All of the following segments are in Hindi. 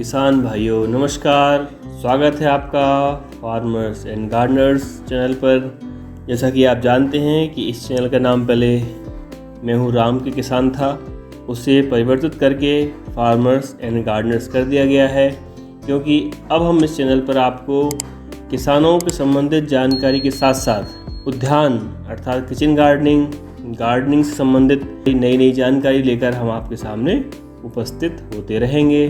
किसान भाइयों नमस्कार। स्वागत है आपका फार्मर्स एंड गार्डनर्स चैनल पर। जैसा कि आप जानते हैं कि इस चैनल का नाम पहले मैं हूँ राम के किसान था, उसे परिवर्तित करके फार्मर्स एंड गार्डनर्स कर दिया गया है, क्योंकि अब हम इस चैनल पर आपको किसानों के संबंधित जानकारी के साथ साथ उद्यान अर्थात किचन गार्डनिंग से संबंधित नई नई जानकारी लेकर हम आपके सामने उपस्थित होते रहेंगे।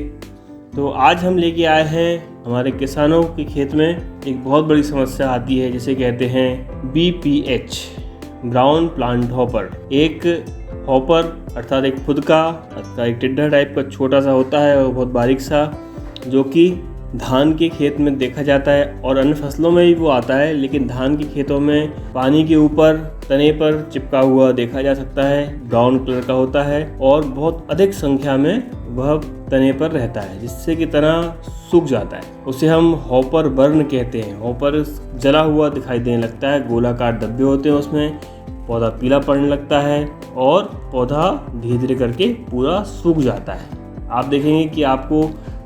तो आज हम लेके आए हैं, हमारे किसानों के खेत में एक बहुत बड़ी समस्या आती है जिसे कहते हैं BPH, ब्राउन प्लांट हॉपर। एक हॉपर अर्थात एक फुदका अर्थात एक टिड्डा टाइप का छोटा सा होता है और बहुत बारीक सा, जो कि धान के खेत में देखा जाता है और अन्य फसलों में भी वो आता है, लेकिन धान के खेतों में पानी के ऊपर तने पर चिपका हुआ देखा जा सकता है। ब्राउन कलर का होता है और बहुत अधिक संख्या में वह तने पर रहता है, जिससे कि तना सूख जाता है। उसे हम हॉपर बर्न कहते हैं। हॉपर जला हुआ दिखाई देने लगता है, गोलाकार धब्बे होते हैं उसमें, पौधा पीला पड़ने लगता है और पौधा धीरे धीरे करके पूरा सूख जाता है। आप देखेंगे कि आपको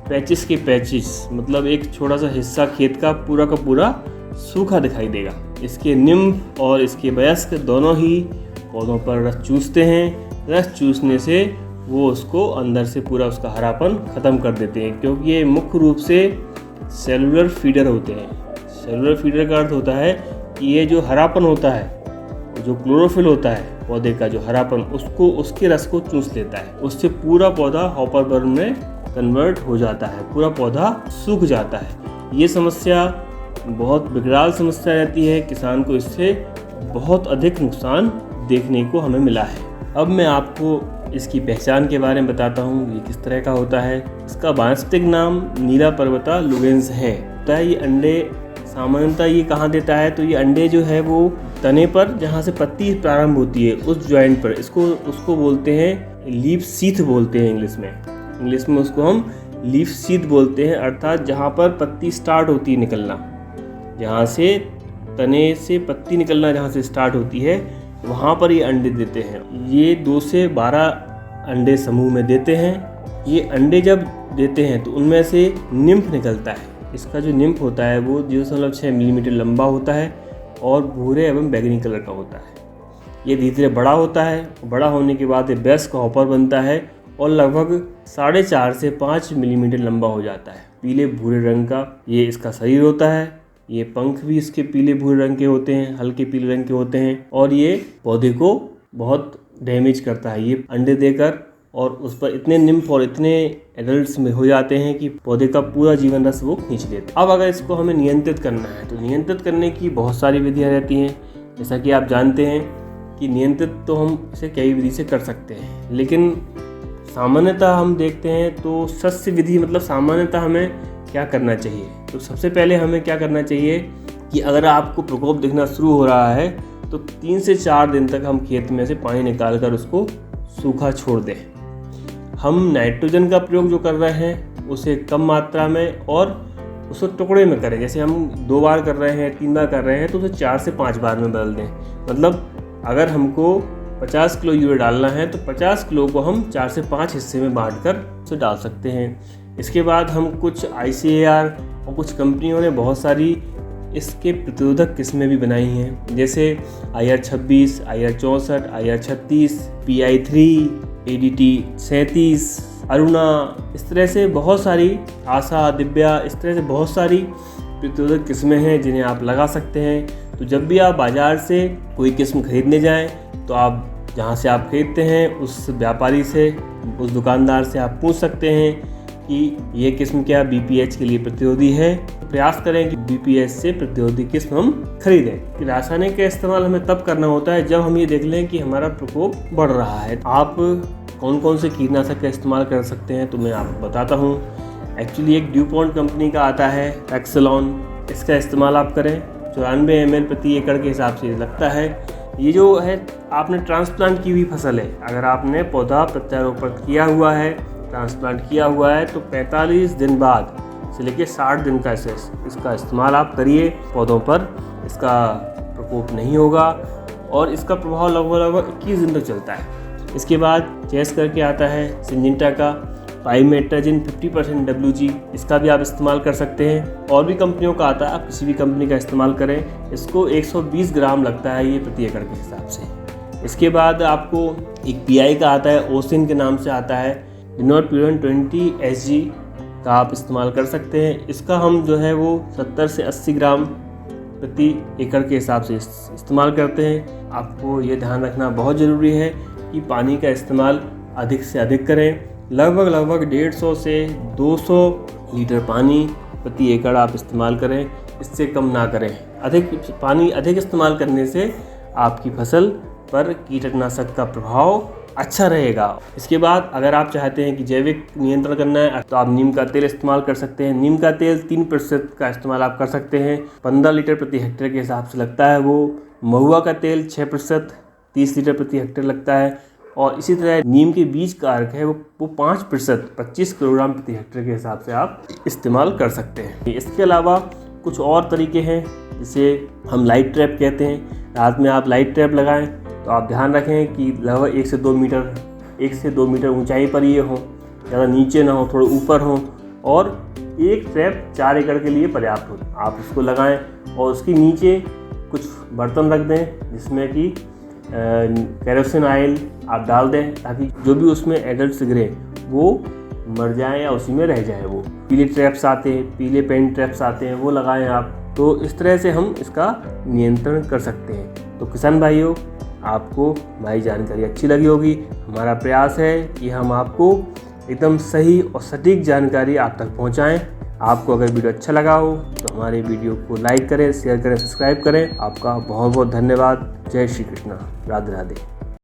पैचिस के पैचिस मतलब एक छोटा सा हिस्सा खेत का पूरा सूखा दिखाई देगा। इसके निम्फ और इसके वयस्क दोनों ही पौधों पर रस चूसते हैं। रस चूसने से वो उसको अंदर से पूरा उसका हरापन ख़त्म कर देते हैं, क्योंकि ये मुख्य रूप से सेलुलर फीडर होते हैं। सेलुलर फीडर का अर्थ होता है कि ये जो हरापन होता है, जो क्लोरोफिल होता है पौधे का, जो हरापन, उसको उसके रस को चूस लेता है। उससे पूरा पौधा हॉपर बर्न में कन्वर्ट हो जाता है, पूरा पौधा सूख जाता है। ये समस्या बहुत विकराल समस्या रहती है। किसान को इससे बहुत अधिक नुकसान देखने को हमें मिला है। अब मैं आपको इसकी पहचान के बारे में बताता हूँ, ये किस तरह का होता है। इसका वानस्पतिक नाम नीला पर्वता लुगेंस है। ये अंडे सामान्यतः ये कहाँ देता है, तो ये अंडे जो है वो तने पर जहाँ से पत्ती प्रारंभ होती है उस जॉइंट पर, उसको बोलते हैं लीफ सीथ बोलते हैं इंग्लिश में उसको हम लीफ सीथ बोलते हैं। अर्थात जहाँ पर पत्ती स्टार्ट होती है निकलना, जहाँ से तने से पत्ती निकलना जहाँ से स्टार्ट होती है, वहाँ पर ये अंडे देते हैं। ये 2 से 12 अंडे समूह में देते हैं। ये अंडे जब देते हैं तो उनमें से निम्फ निकलता है। इसका जो निम्फ होता है वो 0.6 मिलीमीटर लंबा होता है और भूरे एवं बैगनी कलर का होता है। ये धीरे धीरे बड़ा होता है। बड़ा होने के बाद ये वयस्क हॉपर बनता है और लगभग 4.5 से 5 मिलीमीटर लंबा हो जाता है। पीले भूरे रंग का ये इसका शरीर होता है। ये पंख भी इसके पीले भूरे रंग के होते हैं, हल्के पीले रंग के होते हैं, और ये पौधे को बहुत डैमेज करता है ये अंडे देकर। और उस पर इतने निम्फ और इतने एडल्ट्स में हो जाते हैं कि पौधे का पूरा जीवन रस वो खींच लेते हैं। अब अगर इसको हमें नियंत्रित करना है तो नियंत्रित करने की बहुत सारी विधियाँ रहती हैं। जैसा कि आप जानते हैं कि नियंत्रित तो हम इसे कई विधि से कर सकते हैं, लेकिन सामान्यतः हम देखते हैं तो सस्य विधि मतलब सामान्यतः हमें क्या करना चाहिए। तो सबसे पहले हमें क्या करना चाहिए कि अगर आपको प्रकोप दिखना शुरू हो रहा है तो 3 से 4 दिन तक हम खेत में से पानी निकाल कर उसको सूखा छोड़ दें। हम नाइट्रोजन का प्रयोग जो कर रहे हैं उसे कम मात्रा में और उसको टुकड़े में करें। जैसे हम 2 बार कर रहे हैं, 3 बार कर रहे हैं, तो उसे 4 से 5 बार में बदल दें। मतलब अगर हमको 50 किलो यूरिया डालना है तो 50 किलो को हम 4 से 5 हिस्से में बांटकर उसे डाल सकते हैं। इसके बाद हम कुछ ICAR और कुछ कंपनियों ने बहुत सारी इसके प्रतिरोधक किस्में भी बनाई हैं, जैसे IR26, IR64, IR36, PI3, ADT 37, Aruna, इस तरह से बहुत सारी, आशा, दिव्या, इस तरह से बहुत सारी प्रतिरोधक किस्में हैं जिन्हें आप लगा सकते हैं। तो जब भी आप बाज़ार से कोई किस्म खरीदने जाएं तो आप जहां से आप खरीदते हैं उस व्यापारी से, उस दुकानदार से आप पूछ सकते हैं कि ये किस्म क्या BPH के लिए प्रतिरोधी है। प्रयास करें कि BPH से प्रतिरोधी किस्म हम खरीदें। रासायनिक का इस्तेमाल हमें तब करना होता है जब हम ये देख लें कि हमारा प्रकोप बढ़ रहा है। आप कौन कौन से कीटनाशक का इस्तेमाल कर सकते हैं तो मैं आपको बताता हूँ। एक्चुअली एक ड्यूपॉन्ट कंपनी का आता है एक्सेलॉन, इसका इस्तेमाल आप करें। 94 ml प्रति एकड़ के हिसाब से लगता है। ये जो है आपने ट्रांसप्लांट की हुई फसल है, अगर आपने पौधा प्रत्यारोपण किया हुआ है, ट्रांसप्लांट किया हुआ है, तो 45 दिन बाद से लेकर 60 दिन का इसका इस्तेमाल आप करिए। पौधों पर इसका प्रकोप नहीं होगा और इसका प्रभाव लगभग 21 दिन तक चलता है। इसके बाद चेस करके आता है सिंजिंटा का, पाइमेट्राजिन 50% WG, इसका भी आप इस्तेमाल कर सकते हैं। और भी कंपनियों का आता है, आप किसी भी कंपनी का इस्तेमाल करें। इसको 120 ग्राम लगता है ये प्रति एकड़ के हिसाब से। इसके बाद आपको एक PI का आता है, ओसिन के नाम से आता है, डिनोरप्यूरन 20 SG का आप इस्तेमाल कर सकते हैं। इसका हम जो है वो 70 से 80 ग्राम प्रति एकड़ के हिसाब से इस्तेमाल करते हैं। आपको ये ध्यान रखना बहुत ज़रूरी है कि पानी का इस्तेमाल अधिक से अधिक करें। लगभग 150 से 200 लीटर पानी प्रति एकड़ आप इस्तेमाल करें, इससे कम ना करें। अधिक इस्तेमाल करने से आपकी फसल पर कीटनाशक का प्रभाव अच्छा रहेगा। इसके बाद अगर आप चाहते हैं कि जैविक नियंत्रण करना है तो आप नीम का तेल इस्तेमाल कर सकते हैं। नीम का तेल 3% का इस्तेमाल आप कर सकते हैं, 15 लीटर प्रति हेक्टेयर के हिसाब से लगता है वो। महुआ का तेल 6%, 30 लीटर प्रति हेक्टेयर लगता है। और इसी तरह नीम के बीज का अर्क है वो 5%, 25 किलोग्राम प्रति हेक्टेयर के हिसाब से आप इस्तेमाल कर सकते हैं। इसके अलावा कुछ और तरीके हैं जिसे हम लाइट ट्रैप कहते हैं। रात में आप लाइट ट्रैप लगाएं तो आप ध्यान रखें कि लगभग 1 से 2 मीटर ऊंचाई पर ये हो, ज़्यादा नीचे ना हो, थोड़े ऊपर हो, और एक ट्रैप 4 एकड़ के लिए पर्याप्त हो। आप इसको लगाएं और उसके नीचे कुछ बर्तन रख दें जिसमें कि केरोसिन ऑयल आप डाल दें, ताकि जो भी उसमें एडल्ट गिरे वो मर जाए या उसी में रह जाए। वो पीले ट्रैप्स आते हैं, पीले पेन ट्रैप्स आते हैं, वो लगाएं आप। तो इस तरह से हम इसका नियंत्रण कर सकते हैं। तो किसान भाइयों, आपको हमारी जानकारी अच्छी लगी होगी। हमारा प्रयास है कि हम आपको एकदम सही और सटीक जानकारी आप तक पहुंचाएं। आपको अगर वीडियो अच्छा लगा हो तो हमारे वीडियो को लाइक करें, शेयर करें, सब्सक्राइब करें। आपका बहुत बहुत धन्यवाद। जय श्री कृष्णा, राधे राधे।